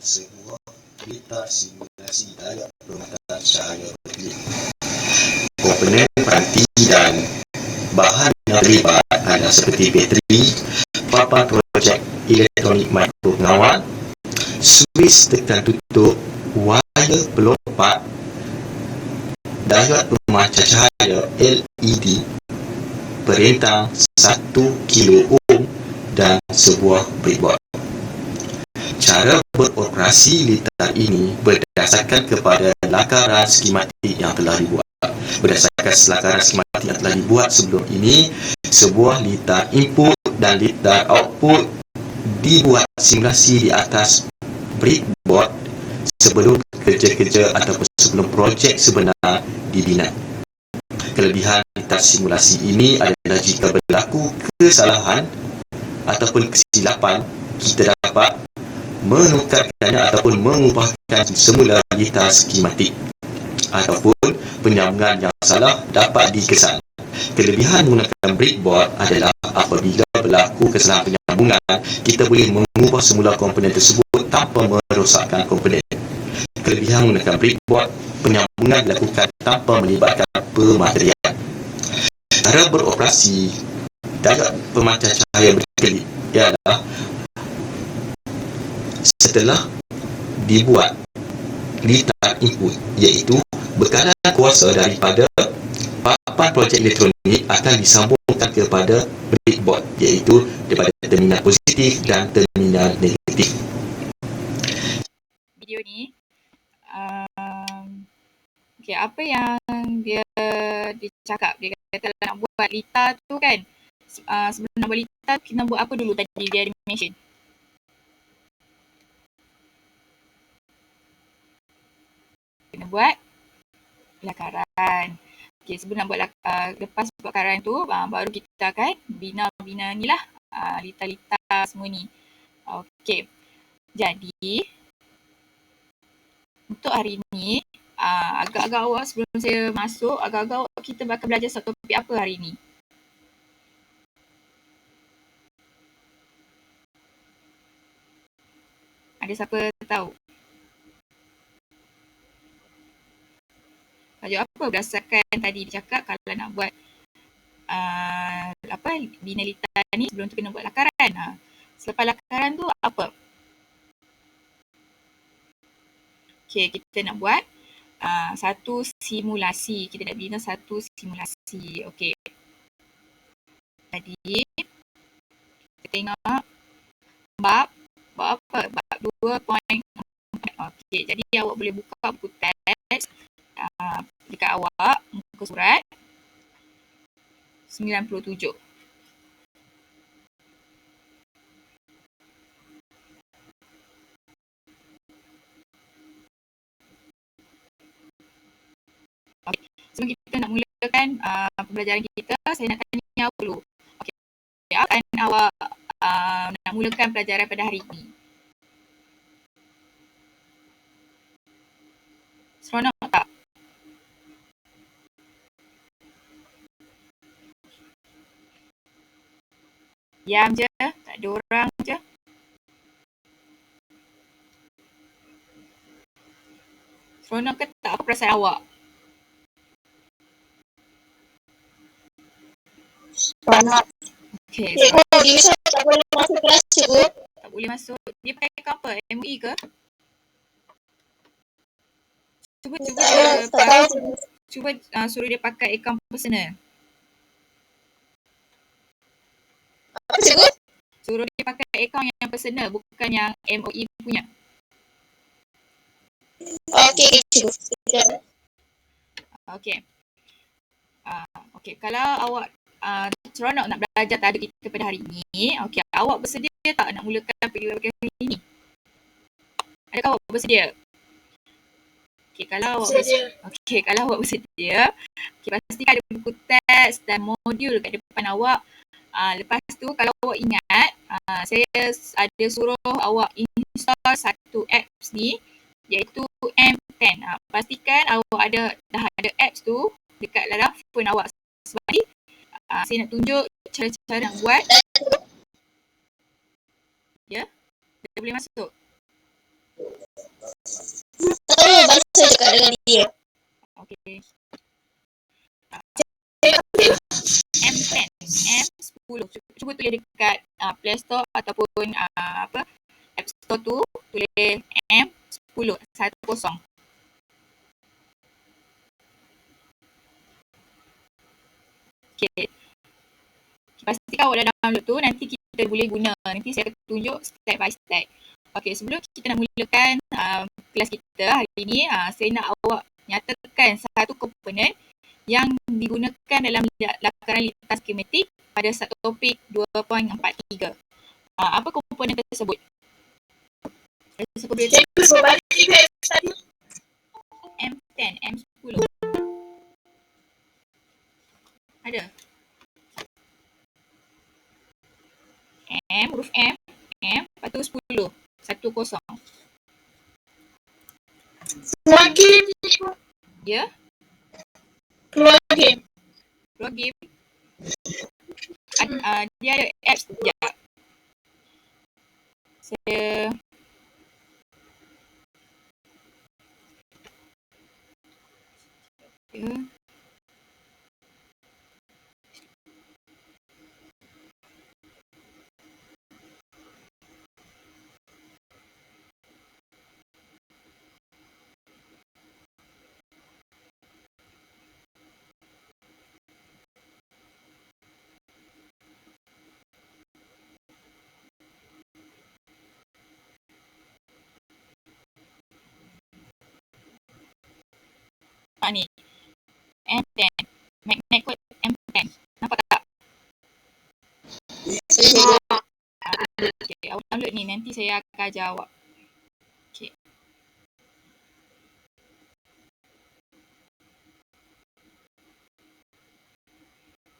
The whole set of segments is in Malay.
sebuah berita simulasi daya pematah cahaya berkelip. Komponen peranti dan bahan yang terlibat adalah seperti bateri, papan projek elektronik mikropengawal, suis tekan tutup, wire pelompat, diod pemancar cahaya LED, perintah 1 kilo ohm dan sebuah breadboard. Cara beroperasi litar ini berdasarkan kepada lakaran skematik yang telah dibuat. Berdasarkan lakaran skematik yang telah dibuat sebelum ini, sebuah litar input dan litar output dibuat simulasi di atas breadboard sebelum kerja-kerja ataupun sebelum projek sebenar dibina. Kelebihan litar simulasi ini adalah jika berlaku kesalahan ataupun kesilapan, kita dapat menukarkannya ataupun mengubahkan semula litar skematik ataupun penyambungan yang salah dapat dikesan. Kelebihan menggunakan breadboard adalah apabila berlaku kesalahan penyambungan, kita boleh mengubah semula komponen tersebut tanpa merosakkan komponen. Kelebihan menggunakan breadboard, penyambungan dilakukan tanpa melibatkan pematerian. Cara beroperasi diod pemancar cahaya berkelip ialah setelah dibuat litar input, iaitu bekalan kuasa daripada papan projek elektronik akan disambungkan kepada breadboard, iaitu daripada terminal positif dan terminal negatif. Video ni apa yang dia cakap, dia kata nak buat litar tu kan, sebelum nak buat litar kita buat apa dulu tadi dia ada mention? Kena buat lakaran. Sebelum nak buat lepas buat lakaran tu, baru kita akan bina ni lah, litar-litar semua ni. Jadi untuk hari ni, agak-agak awal sebelum saya masuk, agak-agak awal kita bakal belajar satu topik apa hari ni? Ada siapa tahu? Tajuk apa berdasarkan tadi dicakap kalau nak buat bina litar ni sebelum tu kena buat lakaran. Selepas lakaran tu apa? Kita nak buat satu simulasi. Kita nak bina satu simulasi. Jadi kita tengok bab apa? Bab 2.4. Jadi awak boleh buka buku teks dekat awak, muka surat 97. Sebelum kita nak mulakan pembelajaran kita, saya nak tanya awak dulu. Apa yang awak nak mulakan pelajaran pada hari ini? Seronok tak? Diam je, tak ada orang je. Seronok ke tak? Apa perasaan awak? Seronok. Seronok. Dia misal tak boleh masuk kelas cikgu. Tak boleh masuk. Dia pakai apa? MUI ke? Cuba suruh dia pakai akaun personal. Apa cikgu? Suruh dia pakai akaun yang personal, bukan yang MOE punya. Okey, cikgu. Kalau awak seronok nak belajar tajuk kita pada hari ini, awak bersedia tak nak mulakan pelajaran hari ini? Adakah awak bersedia? Kalau awak bersedia, pastikan ada buku teks dan modul kat depan awak. Lepas tu kalau awak ingat, saya ada suruh awak install satu apps ni, iaitu M10. Pastikan awak dah ada apps tu dekat dalam phone awak. Sebab ni saya nak tunjuk cara-cara nak buat. Ya? Dah boleh masuk? Saya cakap dengan dia. Okey. M10, M10. Cuba tulis dekat Play Store ataupun App Store tu, tulis M10, 10. Okey. Pastikan awak dah download tu, nanti kita boleh guna. Nanti saya akan tunjuk step by step. Okey, sebelum kita nak mulakan kelas kita hari ni, saya nak awak nyatakan satu komponen yang digunakan dalam lakaran lintas skematik pada satu topik 2.43. Apa komponen tersebut? Saya berbalik tadi. M10, M10. Ada? Huruf M, lepas tu 10. 10. Keluar game. Ya? Keluar game. Keluar game. Dia ada apps. Sekejap. Saya ni M10, magnet code M10. Nampak tak? Saya tengok. Okay, awak download ni, nanti saya akan ajar awak. Okay.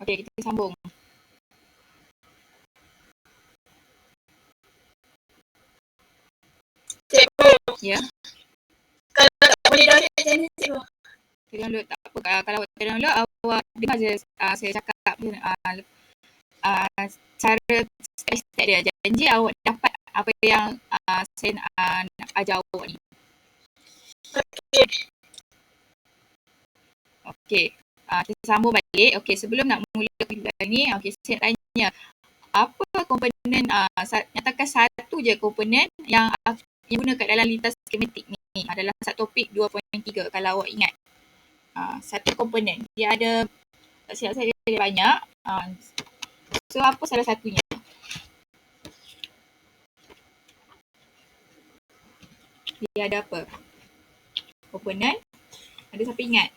Okay, kita sambung. Tengok. Ya. Kalau tak boleh download macam ni, tengok. Kita download tak apa. Kalau awak tak download, awak dengar je saya cakap cara step-step dia. Janji awak dapat apa yang saya nak ajar awak ni. Okey. Kita sambung balik. Okey, sebelum nak mula video ni, okey, saya tanya, apa komponen, nyatakan satu je komponen yang guna kat dalam lintas skematik ni dalam satu topik 2.3 kalau awak ingat. Satu komponen. Dia ada, tak silap saya, dia banyak. So, apa salah satunya? Dia ada apa? Komponen. Ada siapa ingat?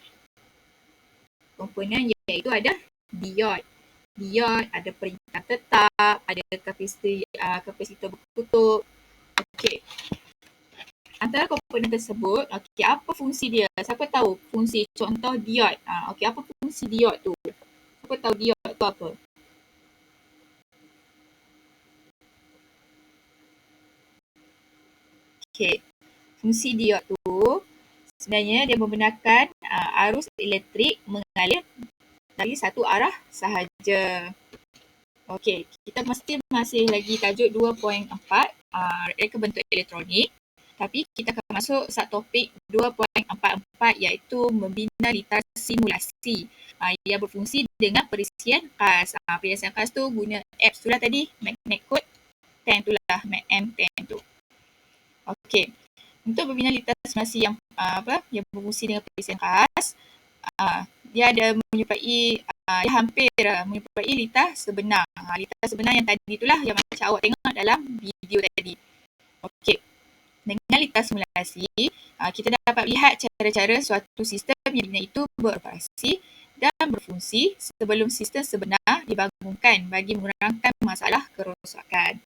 Komponen iaitu ada diod. Diod, ada perintah tetap, ada kapasitor berkutub. Okey. Antara komponen tersebut, okey, apa fungsi dia? Siapa tahu fungsi contoh diod? Okey, apa fungsi diod tu? Siapa tahu diod tu apa? Okey. Fungsi diod tu sebenarnya dia membenarkan arus elektrik mengalir dari satu arah sahaja. Okey, kita mesti masih lagi tajuk 2.4 reka bentuk elektronik. Tapi kita akan masuk subtopik 2.44 iaitu membina lintas simulasi yang berfungsi dengan perisian khas. Perisian khas tu guna apps tu lah tadi, magnet code 10 tu lah, M10 tu. Okey. Untuk membina lintas simulasi yang yang berfungsi dengan perisian khas, dia ada menyerupai dia hampir menyerupai lintas sebenar. Lintas sebenar yang tadi itulah yang macam awak tengok dalam video tadi. Okey. Dengan lintas simulasi, kita dapat lihat cara-cara suatu sistem yang dibina itu beroperasi dan berfungsi sebelum sistem sebenar dibangunkan bagi mengurangkan masalah kerosakan.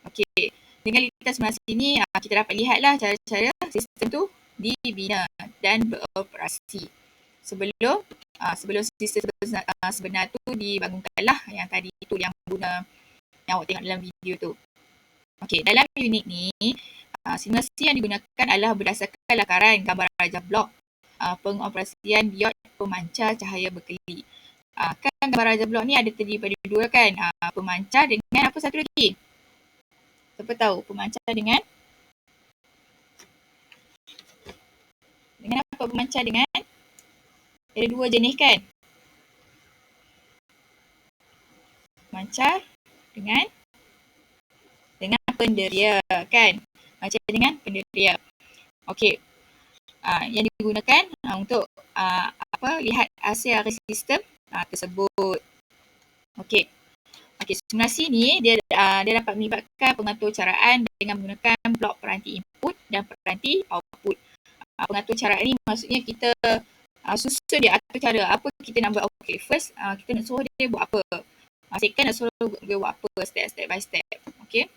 Okey. Dengan lintas simulasi ini, kita dapat lihatlah cara-cara sistem tu dibina dan beroperasi. Sebelum sistem sebenar tu dibangunkanlah yang tadi itu yang guna yang awak tengok dalam video tu. Okey, dalam unit ni, simulasi yang digunakan adalah berdasarkan lakaran gambar rajah blok pengoperasian diod pemancar cahaya berkelip. Kan gambar rajah blok ni ada terdiri pada dua kan, pemancar dengan apa satu lagi? Siapa tahu pemancar dengan dapat memancar dengan ada dua jenis kan? Memancar dengan penderia kan? Macam dengan penderia. Okey. Yang digunakan untuk lihat hasil sistem tersebut. Okey. Simulasi ni dia dapat melibatkan pengaturcaraan dengan menggunakan blok peranti input dan peranti output. Pengaturcaraan ni maksudnya kita susun dia atur cara apa kita nak buat. Okey, first kita nak suruh dia buat apa. Second nak suruh dia buat apa, step by step. Okey.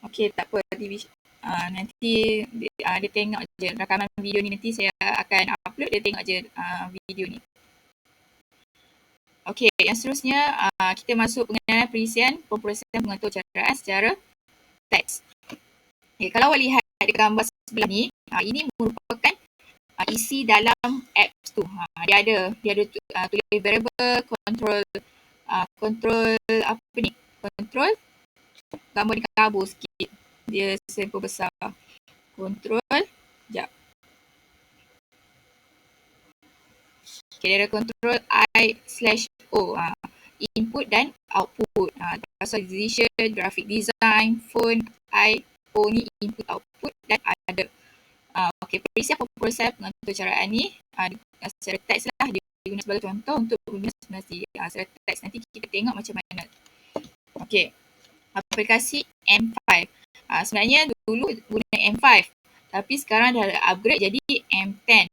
Okey, tak apa. Nanti dia tengok je rakaman video ni, nanti saya akan upload, dia tengok je video ni. Okey, yang seterusnya kita masuk pengenalan perisian pemprosesan pengaturcaraan secara teks. Okay, kalau awak lihat di gambar sebelah ni, ini merupakan isi dalam apps tu. Dia ada tulis variable, control apa ni? Control gambar dikabur sikit. Dia sampel besar. Control, sekejap. Okay, dia ada control I/O. Input dan output. Pasal decision, graphic design, phone, I/O ni input output dan ada. Okey, perisian pemprosesan pengaturcaraan ni secara teks lah, dia guna sebagai contoh untuk guna simulasi secara teks. Nanti kita tengok macam mana. Okey, aplikasi M5. Sebenarnya dulu guna M5, tapi sekarang dah upgrade jadi M10.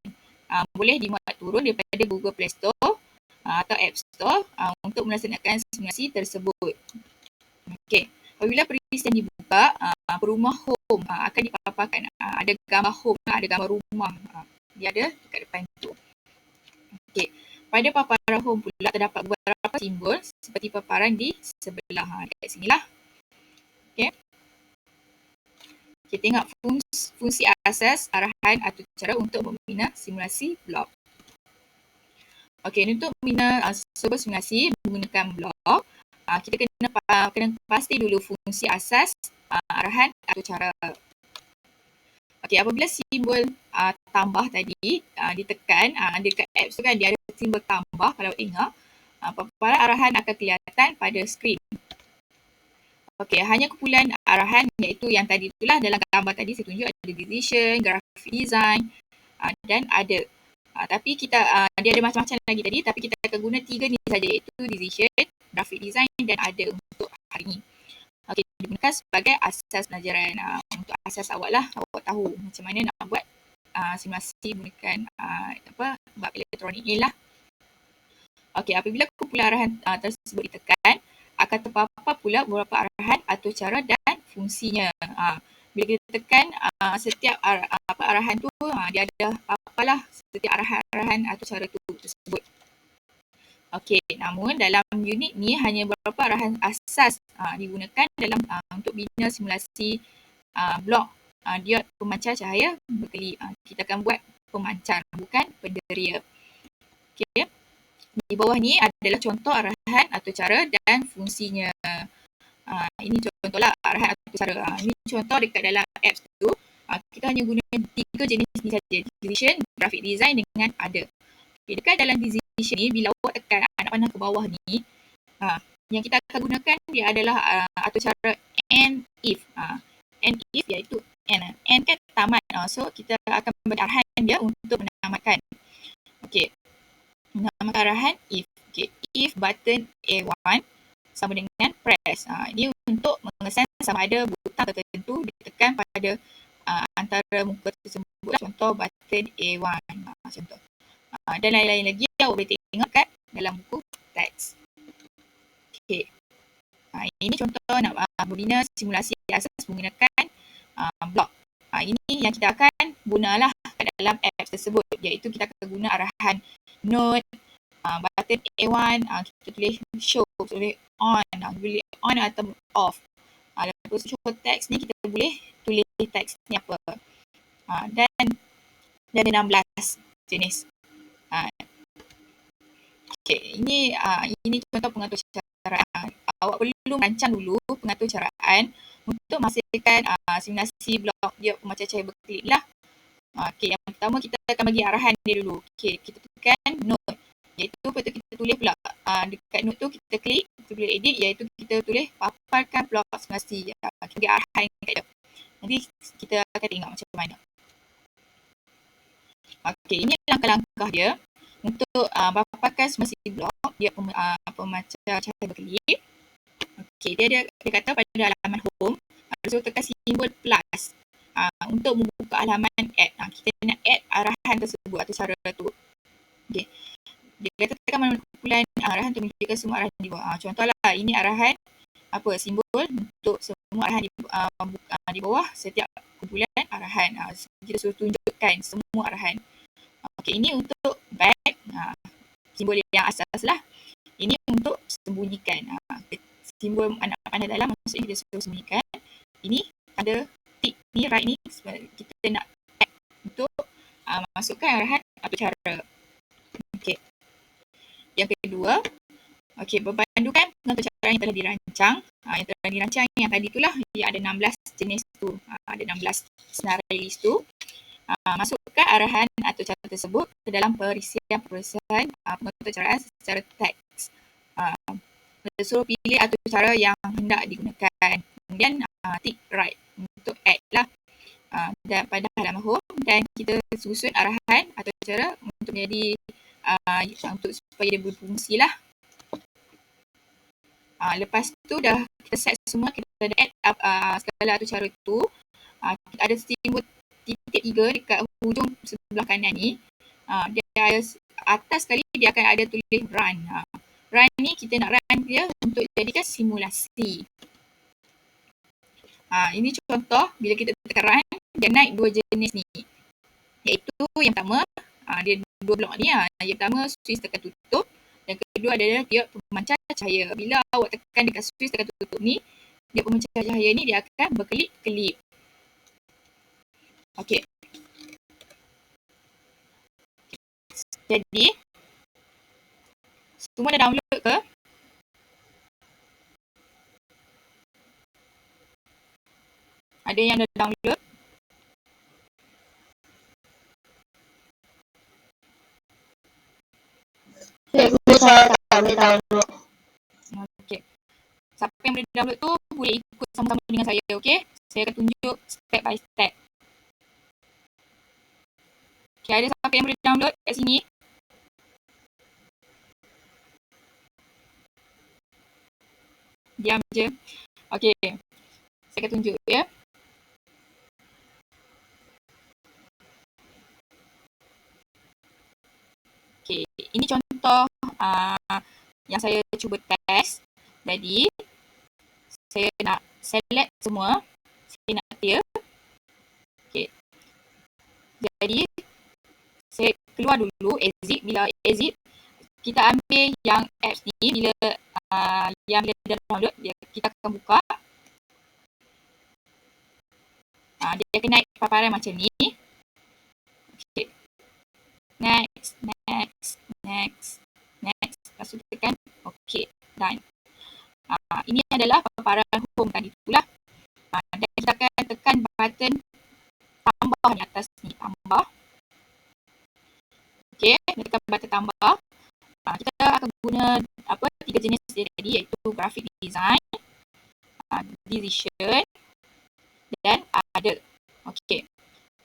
Boleh dimuat turun daripada Google Play Store atau App Store untuk melaksanakan simulasi tersebut. Okey, apabila perisian dibuka, perumah home akan dipaparkan. Ada gambar home, ada gambar rumah. Dia ada dekat depan tu. Okey, pada paparan home pula terdapat beberapa simbol seperti paparan di sebelah. Dekat sinilah. Okey. Kita tengok fungsi asas, arahan atau cara untuk membina simulasi blok. Okey, untuk membina sebuah simulasi menggunakan blok, kita kena pasti dulu fungsi asas, arahan atau cara. Okey, apabila simbol tambah tadi ditekan, dekat apps tu kan dia ada simbol tambah, kalau tengok, paparan arahan akan kelihatan pada skrin. Okey, hanya kumpulan arahan iaitu yang tadi itulah dalam gambar tadi saya tunjuk ada decision, graphic design dan ada. Tapi kita dia ada macam-macam lagi tadi, tapi kita akan guna 3 ni saja iaitu decision, graphic design dan ada untuk hari ini. Okey, digunakan sebagai asas pelajaran. Untuk asas awak lah, awak tahu macam mana nak buat simulasi menggunakan bab elektronik ni lah. Okey, apabila kumpulan arahan tersebut ditekan, akan terpapar pula beberapa arahan atau cara dan fungsinya. Bila kita tekan setiap arahan tu, dia ada apalah setiap arahan atau cara tu tersebut. Okey, namun dalam unit ni hanya beberapa arahan asas digunakan dalam untuk bina simulasi blok diod pemancar cahaya berkelip. Kita akan buat pemancar, bukan penderia. Okey. Di bawah ni adalah contoh arahan atau cara dan fungsinya. Ini contohlah arahan atau cara. Ini contoh dekat dalam apps tu. Kita hanya guna 3 jenis ni saja. Decision, graphic design dengan ada. Okay, dekat dalam decision ni, bila awak tekan anak panah ke bawah ni, yang kita akan gunakan dia adalah atau cara and if. And if iaitu and kan tamat. So kita akan bagi arahan dia untuk menamatkan. Okey. Menamatkan arahan if. Okey, if button A1 sama dengan press. Ini untuk mengesan sama ada butang tertentu ditekan pada antara muka tersebut. Contoh button A1. Contoh. Dan lain-lain lagi awak boleh tengok kat dalam buku teks. Okey. Ini contoh nak membina simulasi asas menggunakan blok. Ini yang kita akan gunalah kat dalam apps tersebut, iaitu kita akan guna arahan node, button A1, kita tulis show, tulis on, boleh on atau off. Lepas show teks ni kita boleh tulis teks ni apa. Dan ada 16 jenis. Okey, ini contoh pengaturcaraan. awak perlu merancang dulu pengaturcaraan untuk menghasilkan simulasi blok dia pemecah cahaya berkelip lah. Okey, yang pertama kita akan bagi arahan dia dulu. Okey, kita tekan note. Iaitu lepas tu kita tulis pula dekat note tu kita klik, kita boleh edit iaitu kita tulis paparkan blok simulasi. Kita bagi arahan dekat dia. Nanti kita akan tengok macam mana. Okey, ini langkah-langkah dia untuk paparkan simulasi blok dia pemecah cahaya berkelip. Okey, dia kata pada halaman home, so tekan simbol plus untuk membuka halaman add. Kita nak add arahan tersebut atau cara tu. Okey. Dia kata tekan mana kumpulan arahan untuk menunjukkan semua arahan di bawah. Contohlah, ini arahan simbol untuk semua arahan di bawah setiap kumpulan arahan. Kita suruh tunjukkan semua arahan. Okey, ini untuk back, simbol yang asas lah. Ini untuk sembunyikan. Simbol anak panah dalam maksudnya kita suruh sembunyikan. Ini ada tick ni, right ni kita nak add untuk masukkan arahan atau cara. Okey. Yang kedua, okey, berpandukan pengaturcaraan yang telah dirancang. Yang telah dirancang yang tadi itulah, dia ada 16 jenis tu. Ada 16 senarai list tu. Masukkan arahan atau cara tersebut ke dalam perisian pengaturcaraan secara teks. Suruh pilih atau cara yang hendak digunakan. Kemudian tick right untuk add lah. Dan pada halaman home, dan kita susun arahan atau cara untuk menjadi untuk supaya dia berfungsi lah. Lepas tu dah kita set semua, kita dah add segala atau cara tu. Kita ada simbol titik 3 dekat hujung sebelah kanan ni. Dia ada atas sekali dia akan ada tulis run. Run ni kita nak run dia untuk jadikan simulasi. Ini contoh bila kita tekan run, dia naik dua jenis ni. Iaitu yang pertama, dia dua blok ni. Yang pertama switch tekan tutup. Yang kedua adalah dia pemancar cahaya. Bila awak tekan dekat switch tekan tutup ni, dia pemancar cahaya ni dia akan berkelip-kelip. Okey. Jadi, semua dah download ke? Ada yang dah download? Saya tak boleh download. Okey. Siapa yang boleh download tu boleh ikut sama-sama dengan saya, okey? Saya akan tunjuk step by step. Okey, ada siapa yang boleh download kat sini? Diam je. Okey. Saya akan tunjuk ya. Okey, ini contoh yang saya cuba test. Jadi, saya nak select semua. Saya nak clear. Okey. Jadi, saya keluar dulu, exit. Bila exit, kita ambil yang apps ni. Bila bila dah download, kita akan buka. Dia akan naik paparan macam ni. Okay. Next. Lepas tu tekan OK. Done. Ini adalah paparan home tadi itulah. Dan kita akan tekan button tambah di atas ni. Tambah. Okay. Kita tekan button tambah. Kita akan guna tiga jenis dia tadi, iaitu graphic design, decision dan other. Okey.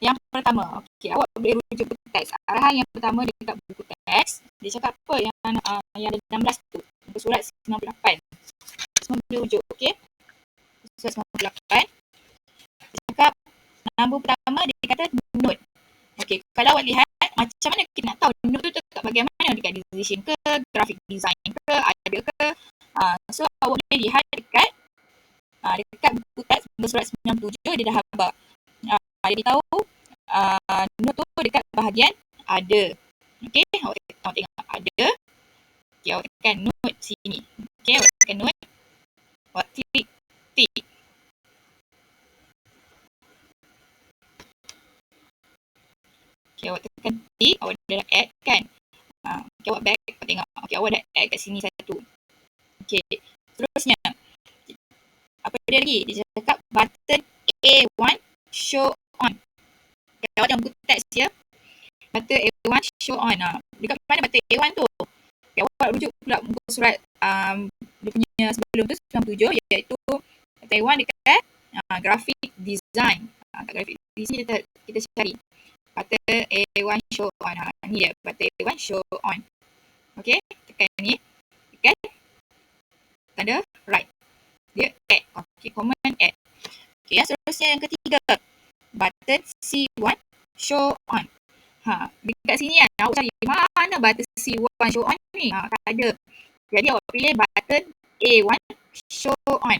Yang pertama, awak boleh rujuk buku teks. Arahan yang pertama dekat buku teks, dia cakap apa yang ada 16 tu. Muka surat 98. Semua boleh rujuk, okey? Surat 98. Dia cakap nombor pertama dia kata note. Okey, kalau awak lihat macam mana kita nak tahu note tu dekat bahagian mana, dekat decision ke, graphic design ke, ada ke. So awak boleh lihat dekat buku teks muka surat 97 dia dah habaq. Dia beritahu note tu dekat bahagian ada. Okey, awak tengok ada. Okey, awak tekan note sini. Okey, awak tekan note. Awak klik tick. Okey, awak tekan tick, awak dah add kan. Okey, awak back, awak tengok. Okey, awak dah add kat sini satu. Okey, seterusnya Apa dia lagi? Dia cakap button A1 show on. Okay, awak jangan buku teks ya. Button A1 show on. Dekat mana button A1 tu? Okay, awak rujuk pula muka surat dia punya sebelum tu 97, iaitu button A1 dekat graphic design. Kat graphic design kita cari button A1 show on. Ni dia button A1 show on. Okay, tekan ni. Tekan tanda right. Dia add. Okay, command add. Okay, yang seterusnya yang ketiga. Button C1 show on. Dekat sini kan, awak cari mana button C1 show on ni? Tak ada. Jadi awak pilih button A1 show on.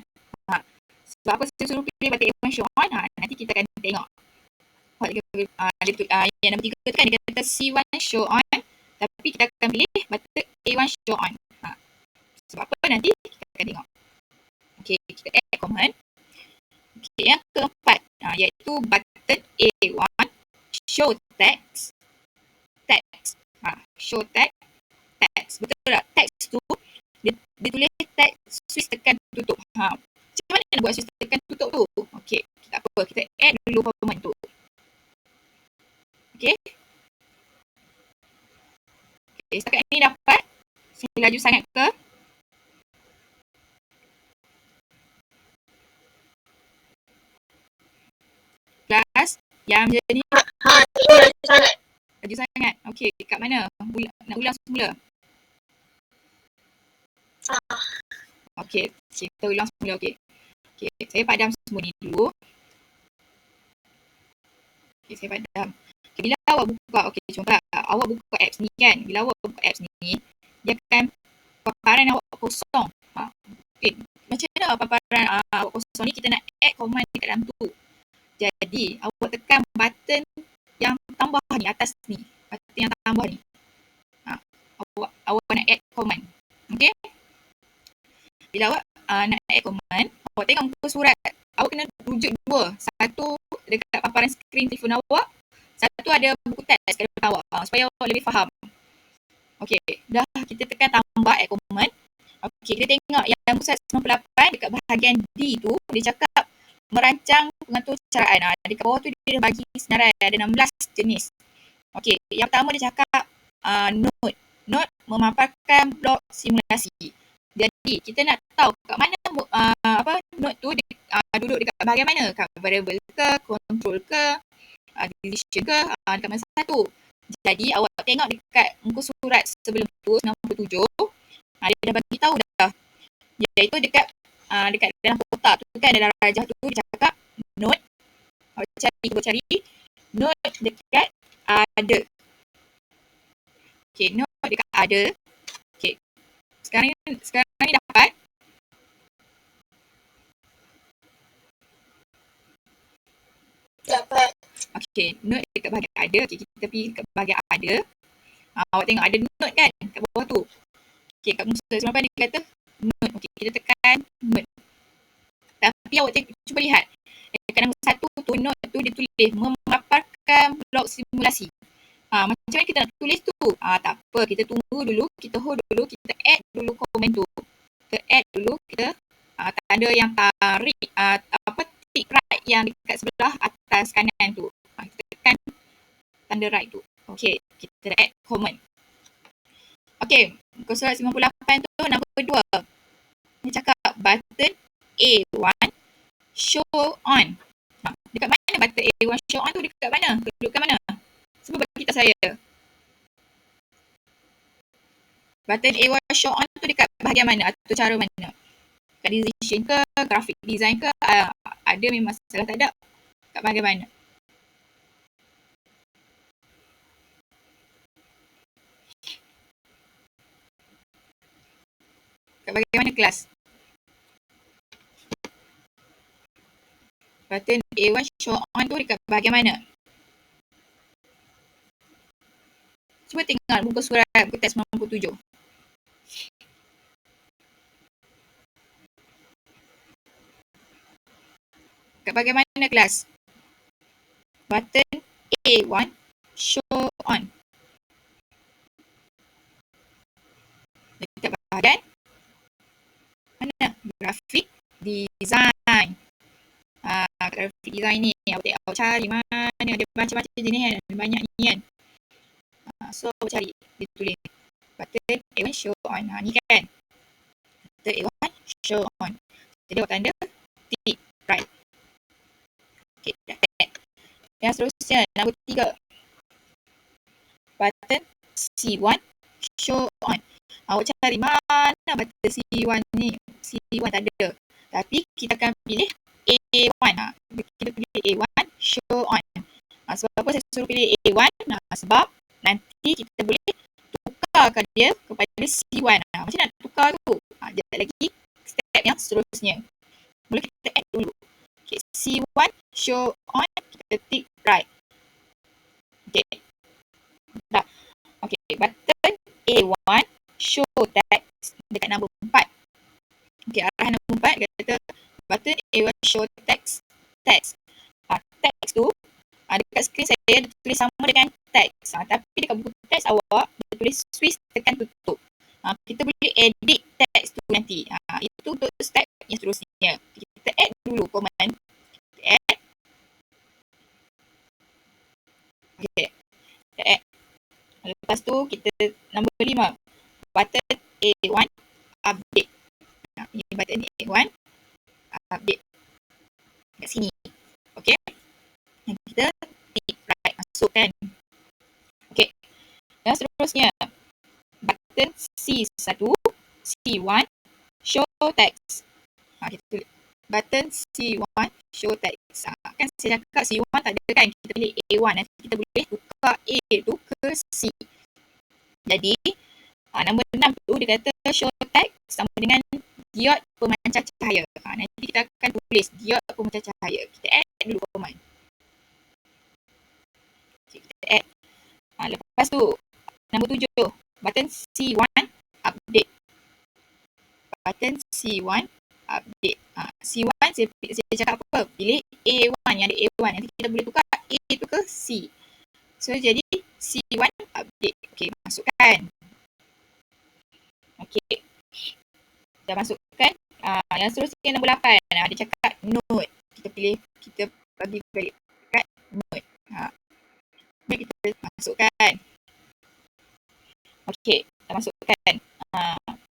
Sebab apa saya suruh pilih button A1 show on? Nanti kita akan tengok. Yang nombor 3 tu kan dia kata C1 show on, tapi kita akan pilih button A1 show on. Sebab apa nanti kita akan tengok. Okay, kita add command. Okay, yang keempat iaitu button A1 show text. Show text. Betul tak? Text tu dia tulis text switch tekan tutup. Macam mana nak buat switch tekan tutup tu? Okay, tak apa, kita add dulu command tu. Okay, setakat ni dapat. Saya laju sangat ke? Kelas yang macam ni laju sangat. Okay, kat mana? Nak ulang semula? Okay, kita ulang semula. Okay, saya padam semua ni dulu. Okay, saya padam. Okay, bila awak buka, contohlah awak buka apps ni kan. Bila awak buka apps ni, dia akan paparan awak kosong. Okay, macam mana paparan awak kosong ni? Kita nak add command dekat dalam tu. Jadi, awak tekan button yang tambah ni, atas ni. Button yang tambah ni. Awak nak add command. Okay? Bila awak nak add command, awak tengok muka surat. Awak kena rujuk dua. Satu dekat paparan skrin telefon awak. Satu ada buku teks kat depan awak. Supaya awak lebih faham. Okay, dah kita tekan tambah add command. Okay, kita tengok yang muka surat 98 dekat bahagian D tu, dia cakap merancang pengatur caraan. Dekat bawah tu dia bagi senarai ada 16 jenis. Okey, yang pertama dia cakap note. Note memaparkan blok simulasi. Jadi kita nak tahu kat mana note tu duduk dekat bahagian mana? Kat variable ke, control ke, decision ke, dekat mana satu. Jadi awak tengok dekat muka surat sebelum tu 97, dia dah bagi tahu dah. Iaitu dekat dalam kotak tu kan, dalam rajah tu dia cakap note. Awak cari note dekat ada. Okay, note dekat ada. Okay, sekarang ni dapat. Okay, note dekat bahagian ada. Okay, kita pergi dekat bahagian ada. Awak tengok ada note kan kat bawah tu. Okay, kat muka surat dia kata note. Okay, kita tekan note. Tapi awak cuba lihat. Dekat nombor 1 tu, note tu dia tulis memaparkan blok simulasi. Macam mana kita nak tulis tu? Tak apa, kita tunggu dulu, kita hold dulu, kita add dulu komen tu. Kita add dulu, kita tanda yang tarik, tick right yang dekat sebelah atas kanan tu. Kita tekan tanda right tu. Okay, kita add comment. Okay, muka surat 98 tu nombor 2. Dia cakap button A1 show on. Dekat mana button A1 show on tu? Dekat mana? Kedudukan mana? Cuba bagi tahu saya. Button A1 show on tu dekat bahagian mana? Atau cara mana? Kat decision ke? Graphic design ke? Ada memang salah tak ada? Kat bahagian mana? Kat bahagian mana kelas? Button A1 show on tu dekat bahagian mana? Cuba tengok muka surat buku teks 97. Kat bahagian mana kelas? Button A1 show on. Dekat bahagian mana? Graphic design. graphic design ni. Awak cari mana ada macam-macam jenis kan. Ada banyak ni kan. So awak cari. Dia tulis button A1 show on. Ni kan. Button A1 show on. Jadi awak tanda tick right. Okay, dah tag. Yang seterusnya, nombor 3. Button C1 show on. Awak cari mana button C1 ni. C1 tak ada. Tapi kita akan pilih A1. Kita pilih A1 show on. Sebab apa saya suruh pilih A1? Sebab nanti kita boleh tukarkan dia kepada C1. Macam nak tukar tu? Sekejap lagi step yang seterusnya. Mula kita add dulu. Okay, C1 show on. Kita tick right. Okay. Dah. Okay, button A1 show text dekat nombor 4. Okay, arahan nombor 4 kata button A1 show text. Text tu dekat skrin saya dia tulis sama dengan text. Tapi dekat buku teks awak dia tulis switch tekan tutup. Kita boleh edit teks tu nanti. Itu untuk step yang seterusnya. Kita add dulu command. Kita add. Okay. Kita add. Lepas tu kita nombor 5. Button A1 update. Ini button A1 update. Kat sini. Okay. Yang kita tick right, masukkan. Okay. Yang seterusnya, button C1, C1 show text. Kita tulis button C1 show text. Kan saya cakap C1 tak ada kan, kita pilih A1. Nanti kita boleh tukar A tu ke C. Jadi nombor 6 tu dia kata show text sama dengan diod pemancar cahaya. Nanti kita akan tulis diod pemancar cahaya. Kita add dulu command. Kita add. Lepas tu nombor 7, button C1 update. Button C1 update. C1 saya cakap apa? Pilih A1, yang ada A1. Nanti kita boleh tukar A tu ke C. So jadi C1 update. Okey, masukkan. Okey. Dah masukkan. Yang seterusnya nombor 8. Dia cakap note. Kita pilih, kita bagi balik kat note. Baik, kita masukkan. Okey, dah masukkan.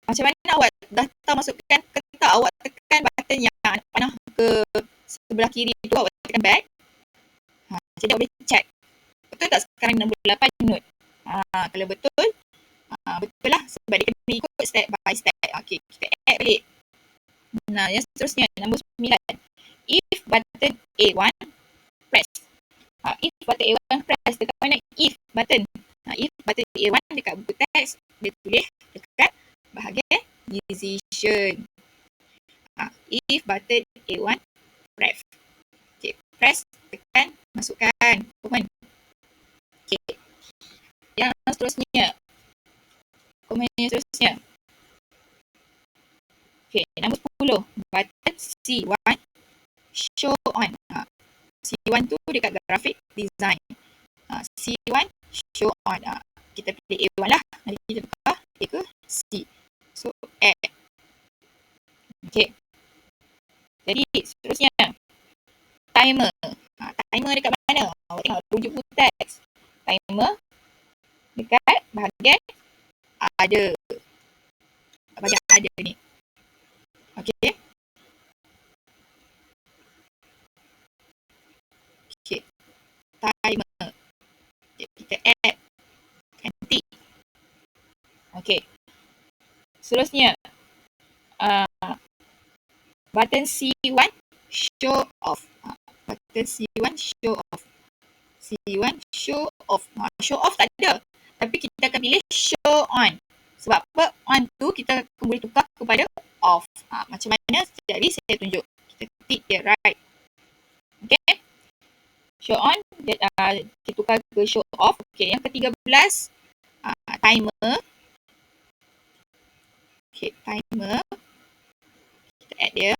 Macam mana awak dah tahu masukkan ke tak? Awak tekan button yang panah ke sebelah kiri tu, awak tekan back. Jadi awak boleh check. Betul tak sekarang nombor 8 note? Kalau betul, betul lah sebab dia kena ikut step by step. Okey, kita add balik. Yang seterusnya, nombor 9. If button A1 press. If button A1 press, dekat mana if button? If button A1 dekat buku teks, dia tulis dekat bahagian decision. If button A1 press. Okay, press, tekan, masukkan command. Okay. Yang seterusnya. Command yang seterusnya. Okay, nombor 10. Button C1 show on. C1 tu dekat graphic design. C1 show on. Kita pilih A1 lah. Nanti kita tukar A ke C. So, add. Okay. Jadi, seterusnya. Timer. Timer dekat mana? Awak tengok rujuk buku teks. Timer dekat bahagian ada. Bahagian ada ni. Okay. Okay. Timer. Okay. Kita add. Ganti. Okay. Seterusnya. Button C1 show off. Button C1 show off. C1 show off. Show off tak ada. Tapi kita akan pilih show on. Sebab apa? On tu kita akan boleh tukar kepada off. Macam mana? Jadi saya tunjuk. Kita tick dia right. Okay. Show on. Kita tukar ke show off. Okay. Yang ke-13. Timer. Okay. Timer. Kita add dia.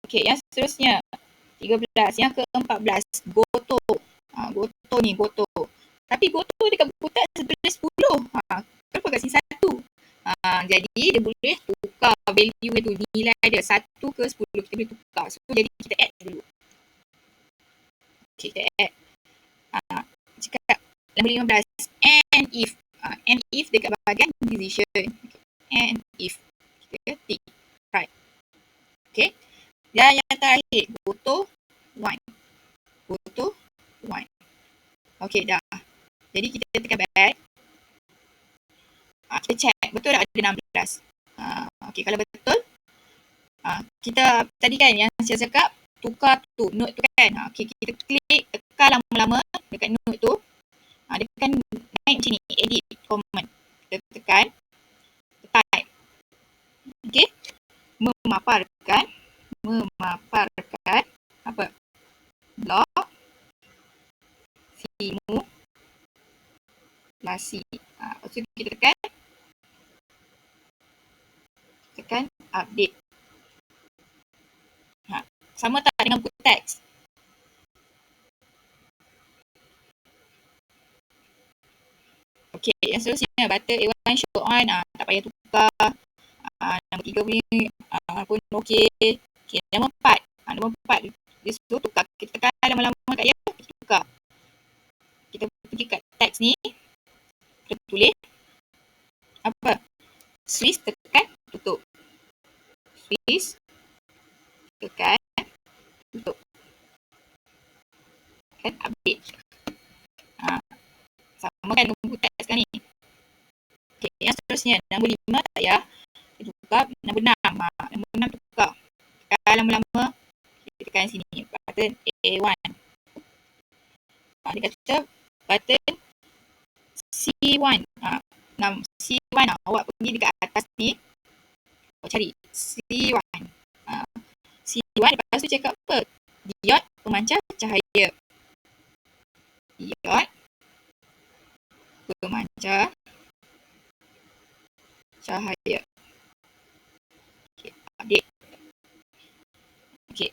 Okay. Yang seterusnya. 13. Yang ke-14. Goto. Goto ni. Goto. Tapi goto dekat buku teks tulis 10. Kenapa kat sini 1? Jadi dia boleh tukar value tu, nilai dia 1 ke 10 kita boleh tukar. So jadi kita add dulu. Okay, kita add. Cakap nombor 15, and if dekat bahagian decision. And if kita tick right. Okay. Dan yang terakhir, go to 1. Okay, dah. Jadi kita tekan back. Kita check betul tak ada 16. Okay, kalau betul, kita tadi kan yang saya cakap tukar tu, note tu kan. Okay, kita klik tekan lama-lama dekat note tu. Dia kan naik macam ni, edit comment. Kita tekan type. Okay, memaparkan apa? Blok simulasi. Lepas tu kita tekan update. Sama tak dengan buku teks? Okey, yang seterusnya button A1 show on, tak payah tukar. Nombor 3 punya pun okey. Okey, nombor 4. Nombor 4 dia suruh tukar. Kita tekan lama-lama kat dia, kita tukar. Kita pergi kat teks ni, kita tulis apa? Swiss, tekan tutup. Swiss, tekan tutup. Tekan update. Sama kan dengan buku teks kan ni. Okay, yang seterusnya nombor 5 tak payah kita tukar. Nombor 6, nombor 6 tukar. Tekan lama-lama, kita tekan sini button A1. Dia kata button C1. C1 awak pergi dekat atas ni, awak cari C1. C1 lepas tu cakap apa? Diod pemancar cahaya. Diod pemancar cahaya. Okay, update. Okay,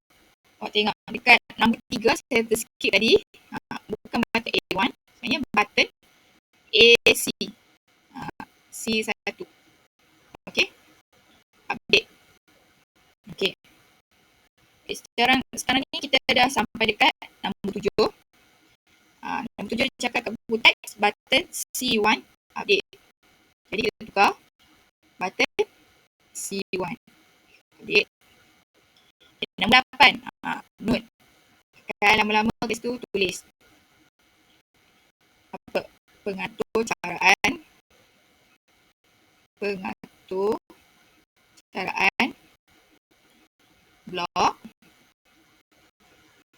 awak tengok dekat nombor 3 saya terskip tadi. Bukan button A1, sebenarnya button AC. C1. Okay, update. Okay. Sekarang ni kita dah sampai dekat nombor 7. Nombor 7 dia cakap kat buku teks button C1 update. Jadi kita tukar button C1 update. Nombor 8, note. Tekan lama-lama kat situ tulis apa? Pengatur caraan blok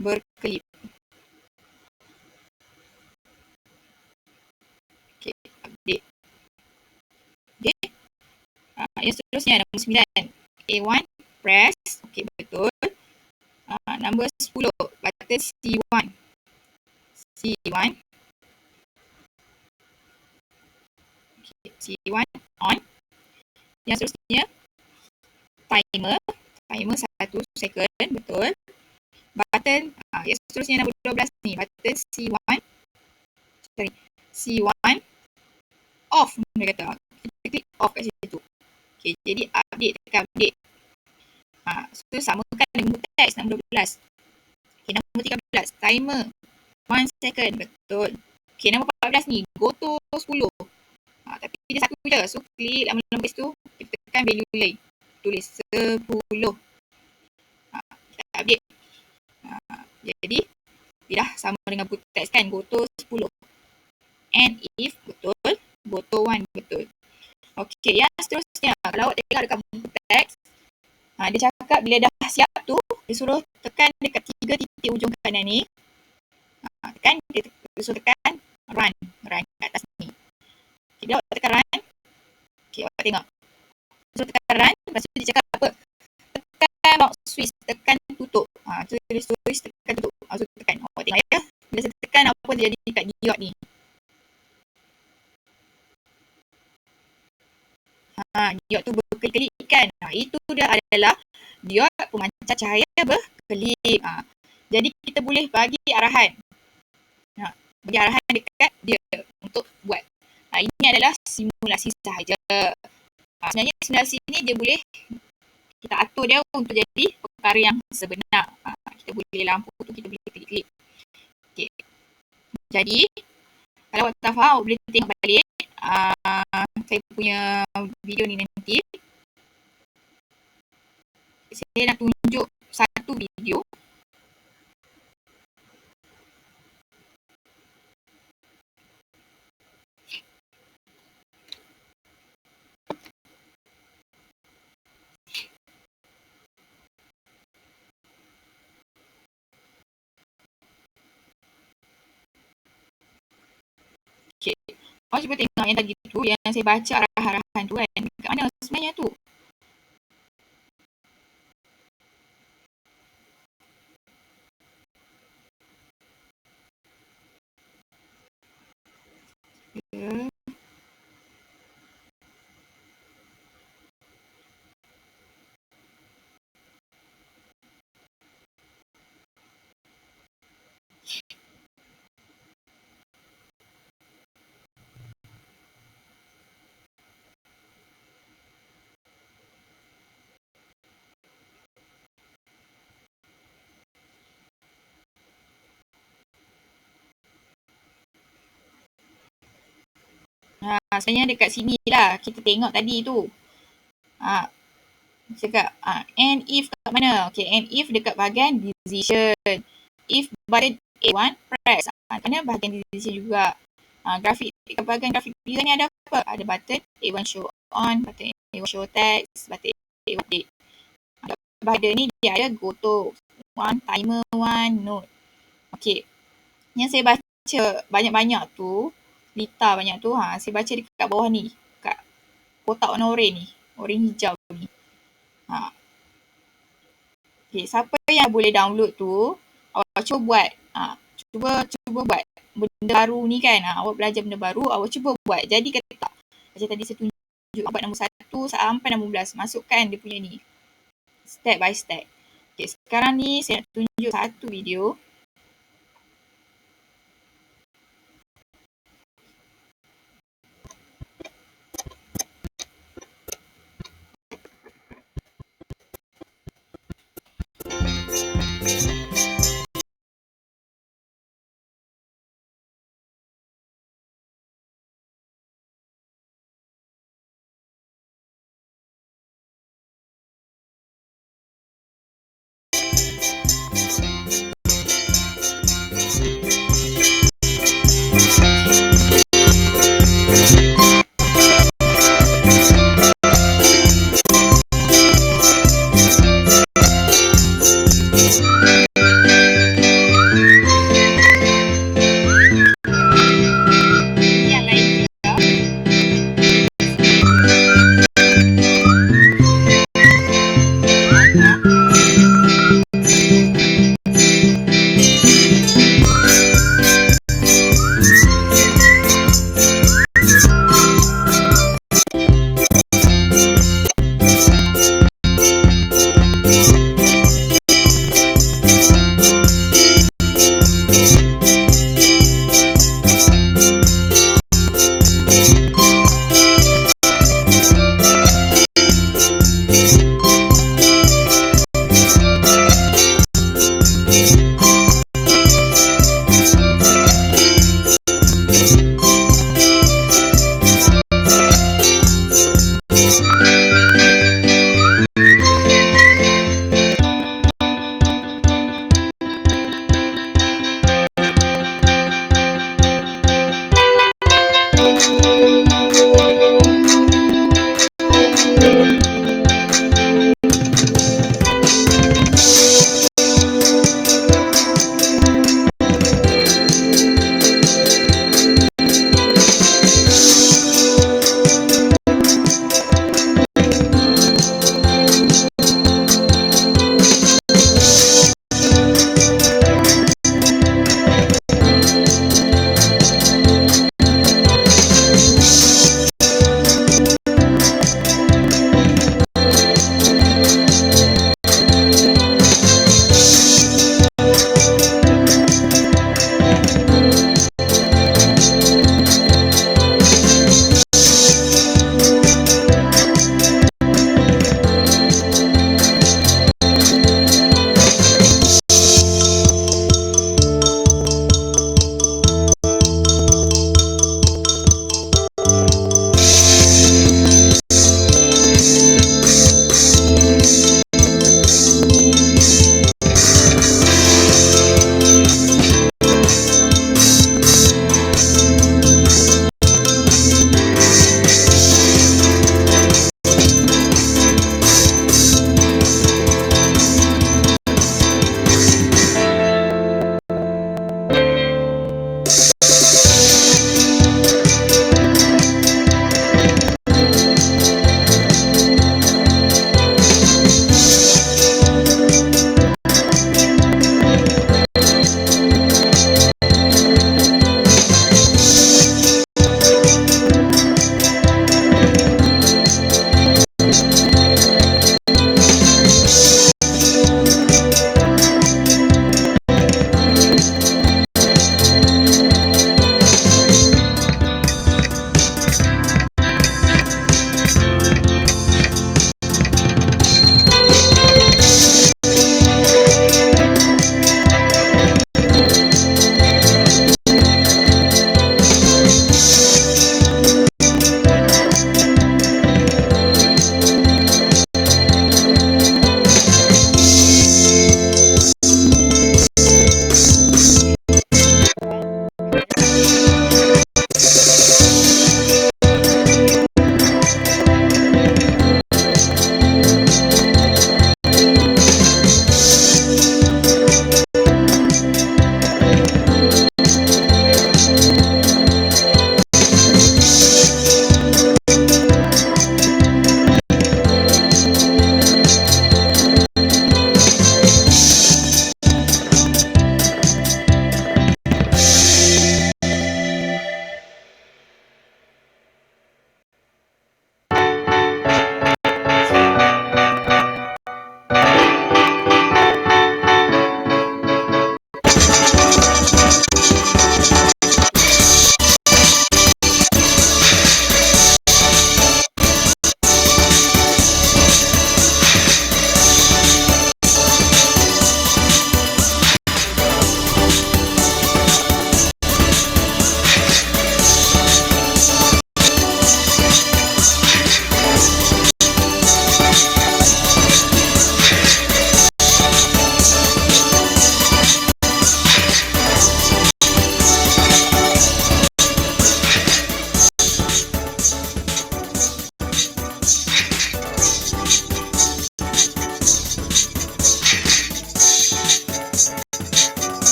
berkelip. Okay, update. Okay. Yang seterusnya nombor 9, A1 press. Okay, betul. Nombor 10, button C1. Okay, C1 on. Yang seterusnya timer 1 second, betul. Button yang seterusnya nombor 12 ni, button C1 off. Dia kata kita klik off kat situ. Okay, jadi update, tekan update. So samakan dengan teks nombor 12. Okay, nombor 13, timer 1 second, betul. Okay, nombor 14 ni, go to 10. Tapi dia satu je, so klik lama-lama kat situ, kita tekan value lain. Tulis 10. Kita update. Jadi dia dah sama dengan buku teks kan, go to 10. And if, betul. Go to 1, betul. Okey, yang seterusnya, kalau awak tengok dekat buku teks, dia cakap bila dah siap tu, dia suruh tekan dekat 3 titik ujung kanan ni. Tekan, dia suruh tekan run kat atas ni. Okay, bila awak tekan run, okay, awak tengok. Suruh tekan run, lepas tu dia cakap apa? Tekan mouse switch, tekan tutup. Tu dia tulis tekan tutup. So tekan, awak tengok ya. Bila saya tekan, apa terjadi dekat diod ni? Diod tu berkelip kan. Itu dia adalah diod pemancar cahaya berkelip. Jadi kita boleh bagi arahan. Bagi arahan dekat dia untuk buat. Ini adalah simulasi sahaja. Sebenarnya simulasi ni dia boleh kita atur dia untuk jadi perkara yang sebenar. Kita boleh lampu tu kita boleh klik-klik. Okay. Jadi kalau awak tak faham, awak boleh tengok balik saya punya video ni nanti. Saya nak tunjuk satu video. Okay. Awak cuba tengok yang tadi tu, yang saya baca arahan-arahan tu kan. Dekat mana sebenarnya tu? Ya. Sebenarnya dekat sini lah kita tengok tadi tu. Cakap and if kat mana? Okay, and if dekat bahagian decision. If button A1 press. Mana bahagian decision juga. Grafik dekat bahagian grafik design ni ada apa? Ada button A1 show on, button A1 show text, button A1 update. Bahagian ni dia ada go to one, timer one, note. Okay. Yang saya baca banyak-banyak tu, data banyak tu, saya baca dekat bawah ni. Kat kotak warna oranye ni. Oranye hijau ni. Okay, siapa yang boleh download tu, awak cuba buat. Cuba buat benda baru ni kan. Awak belajar benda baru, awak cuba buat. Jadi kata tak. Macam tadi saya tunjuk abad nombor 1 sampai nombor 11. Masukkan dia punya ni. Step by step. Okay, sekarang ni saya nak tunjuk satu video.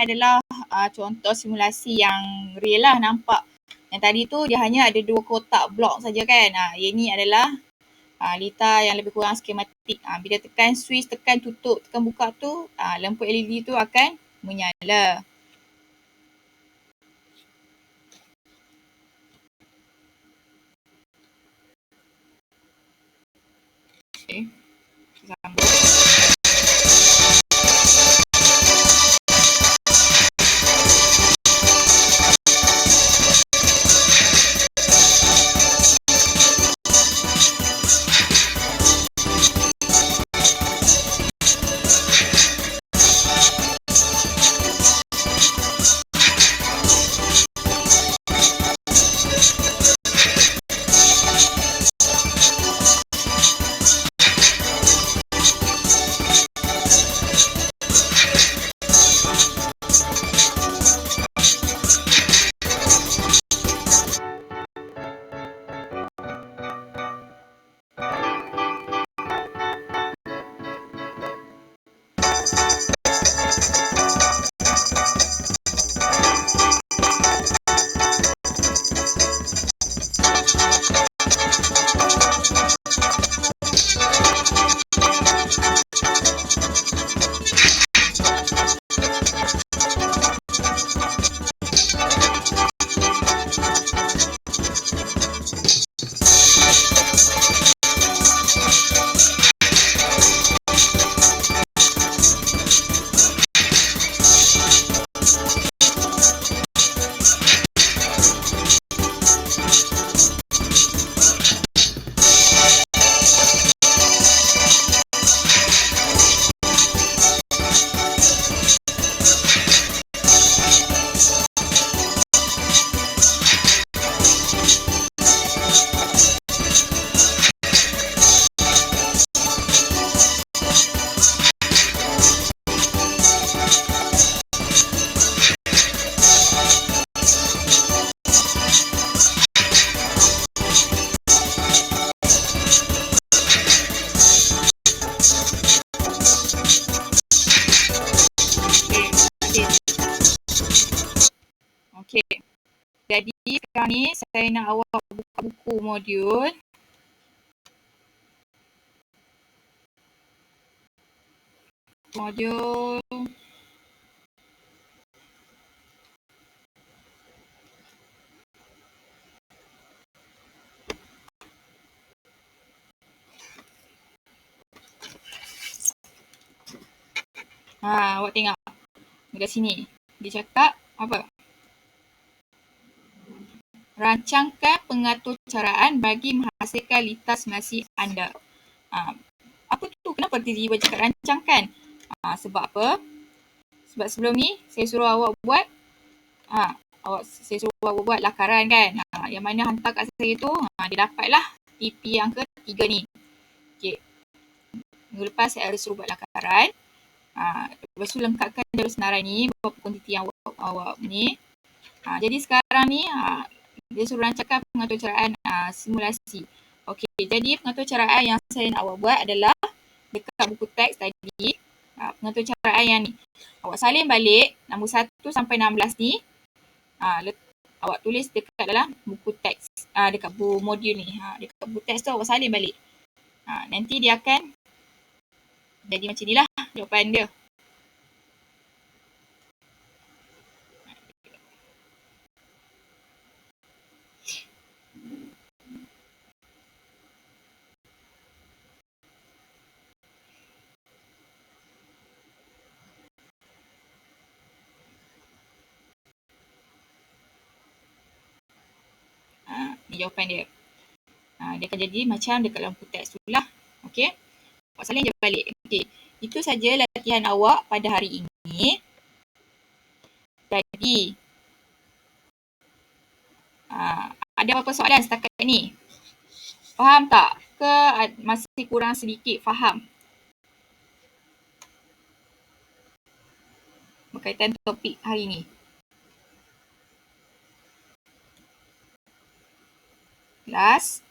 adalah contoh simulasi yang real lah, nampak. Yang tadi tu dia hanya ada 2 kotak blok saja kan. Yang ni adalah litar yang lebih kurang skematik. Bila tekan switch, tekan tutup, tekan buka tu, lampu LED tu akan menyala. Okay, sambung. Okey. Jadi sekarang ni saya nak awak buka buku modul. Modul awak tengok dekat sini. Dia cakap apa? Rancangkan pengaturcaraan bagi menghasilkan litar simulasi anda. Apa tu? Kenapa tiba-tiba cakap rancangkan? Sebab apa? Sebab sebelum ni saya suruh awak buat saya suruh awak buat lakaran kan. Yang mana hantar kat saya tu dia dapatlah TP yang ke-3 ni. Okey. Minggu lepas saya ada suruh buat lakaran. Lepas tu lengkapkan jalur senarai ni, berapa kuantiti yang awak ni. Jadi sekarang ni dia suruh rancangkan pengaturcaraan simulasi. Okey, jadi pengaturcaraan yang saya nak awak buat adalah dekat buku teks tadi. Pengaturcaraan yang ni. Awak salin balik nombor 1 sampai 16 ni. Awak tulis dekat dalam buku teks. Dekat buku modul ni. Dekat buku teks tu awak salin balik. Nanti dia akan jadi macam ni lah jawapan dia. Ni jawapan dia. Dia akan jadi macam dekat lampu teks tu lah. Okey. Awak salin je balik. Okey. Itu saja latihan awak pada hari ini. Jadi, ada apa-apa soalan setakat ni? Faham tak? Ke masih kurang sedikit faham? Berkaitan topik hari ni. Kelas.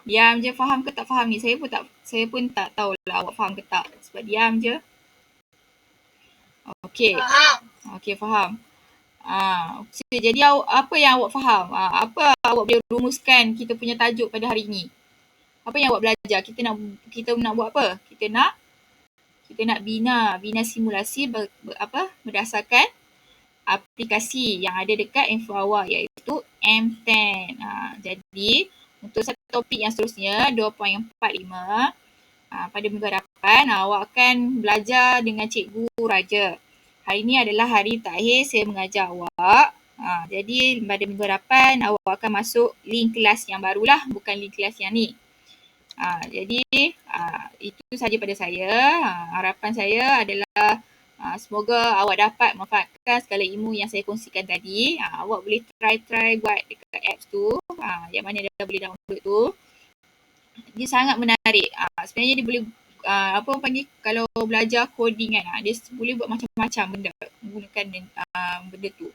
Diam je, faham ke tak faham ni? Saya pun tak tahulah awak awak faham ke tak? Sebab diam je. Okey. Okey, faham. Okay, jadi apa yang awak faham? Apa awak boleh rumuskan kita punya tajuk pada hari ini? Apa yang awak belajar? Kita nak buat apa? Kita nak bina simulasi berdasarkan aplikasi yang ada dekat info awak iaitu M10. Jadi untuk satu topik yang seterusnya 2.45 pada minggu hadapan awak akan belajar dengan Cikgu Raja. Hari ini adalah hari terakhir saya mengajar awak. Jadi pada minggu hadapan awak akan masuk link kelas yang barulah, bukan link kelas yang ni. Jadi itu saja pada saya. Harapan saya adalah semoga awak dapat manfaatkan segala ilmu yang saya kongsikan tadi. Awak boleh try buat dekat apps tu, yang mana dah boleh download tu. Dia sangat menarik. Sebenarnya dia boleh kalau belajar coding kan, dia boleh buat macam-macam benda menggunakan benda tu.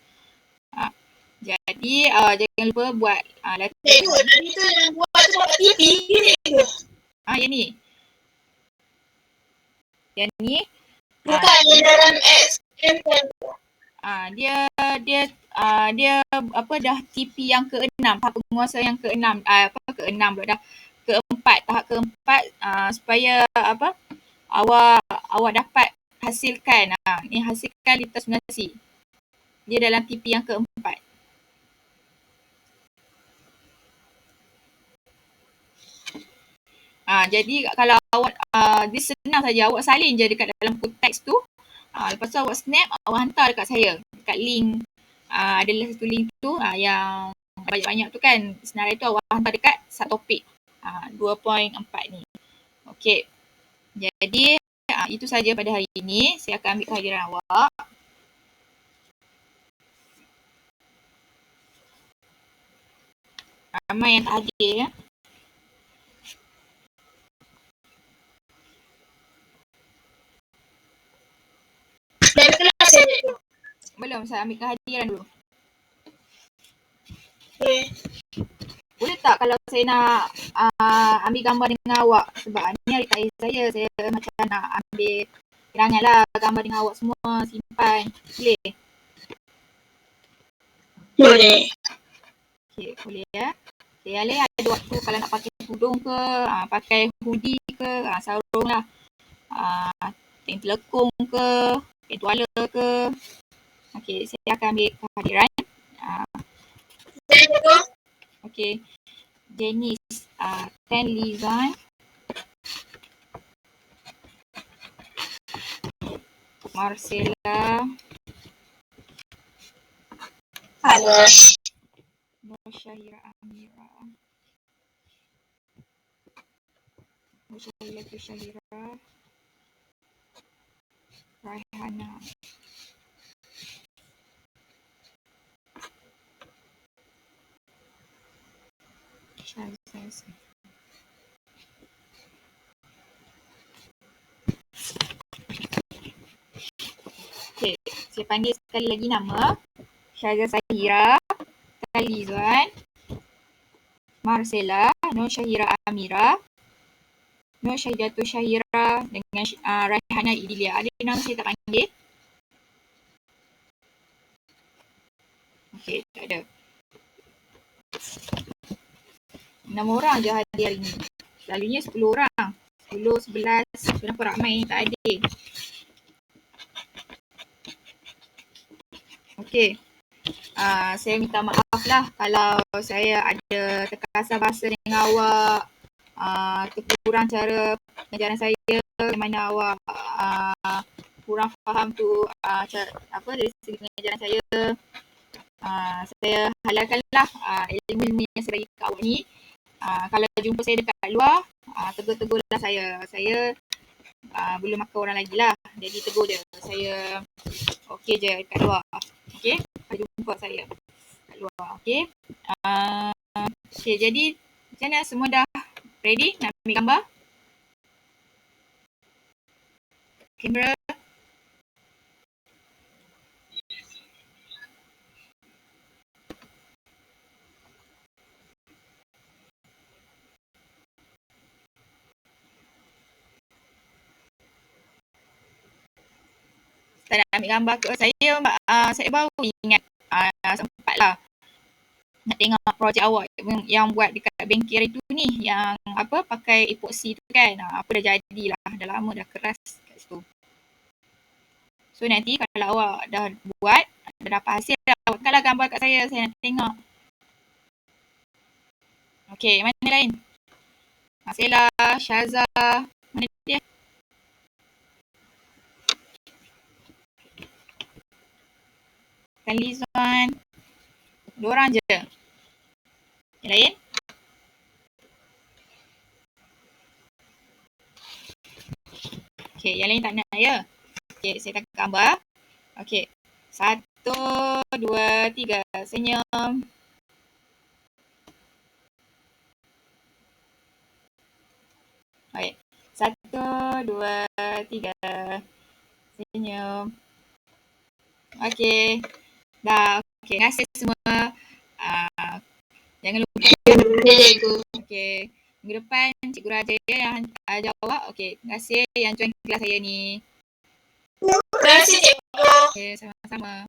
Jadi jangan lupa buat latihan. Itu yang buat tu dapat TV. Yang ni. Yang ni. Bukan yang dalam XM10. Dia dah TP yang ke-6, tahap penguasa yang ke-6, ke-6 pula dah. Tahap keempat, supaya awak dapat hasilkan. Ni hasilkan lintas simulasi. Dia dalam TP yang keempat. Jadi kalau awak, dia senang saja, awak salin je dekat dalam buku teks tu. Lepas tu awak snap, awak hantar dekat saya. Dekat link, adalah satu link tu yang banyak-banyak tu kan. Senarai tu awak hantar dekat satu topik 2.4 ni. Okey. Jadi itu saja pada hari ini. Saya akan ambil kehadiran awak. Ramai yang tak hadir ya. Dari kelas saya tu. Belum, saya ambil kehadiran dulu. Okay. Boleh tak kalau saya nak ambil gambar dengan awak? Sebab ni hari terakhir saya macam nak ambil kerangan lah gambar dengan awak semua, simpan. Boleh? Boleh. Okay, boleh ya. Okay, Alih ada waktu kalau nak pakai tudung ke, pakai hoodie ke, sarung lah. Kain telekung ke, kain tuala ke. Okay, saya akan ambil kehadiran. Okay. Janice, Tan Lizan, Marcella, Nur Syahira Amira, Syahira Syahira, Raihana. Okay, saya panggil sekali lagi nama. Syahira Syahira, Talizwan, Marcella, Nur Syahira Amira, Nur Syahidatu Syahira dengan Raihana Idilia. Ada nama saya tak panggil? Okey, tak ada. 6 orang je hadir hari ni. Selalunya 10 orang. 10, 11. Kenapa ramai ni tak hadir? Okey. Saya minta maaf lah kalau saya ada terkasar bahasa dengan awak, terkurang cara pengajaran saya, di mana awak kurang faham tu dari segi pengajaran saya. Saya halalkanlah ilmu-ilmu yang saya bagi kat awak ni. Kalau jumpa saya dekat luar, tegur-tegurlah saya. Saya belum makan orang lagi lah. Jadi tegur je. Saya okey je kat luar. Okey? Kalau jumpa saya kat luar. Okey? Okey, jadi macam mana? Semua dah ready nak ambil gambar? Kamera. ambil gambar ke saya baru ingat sempatlah nak tengok projek awak yang buat dekat bengkel hari tu ni, yang apa pakai epoxy tu kan. Apa dah jadilah, dah lama dah keras kat situ. So nanti kalau awak dah buat, dah dapat hasil, awak angkatlah gambar kat saya nak tengok. Okey, mana lain? Sela, Syaza, mana dia? Lizwan. Dua orang je. Yang lain? Okey, yang lain tak nak ya? Okey, saya tangkap gambar. Okey. 1, 2, 3. Senyum. Okey. 1, 2, 3. Senyum. Okey. Dah. Okey, terima kasih semua. Jangan lupa. Okey. Minggu depan Cikgu Raja yang jawab. Okey, terima kasih yang join kelas saya ni. Terima kasih, cikgu. Okey, sama-sama.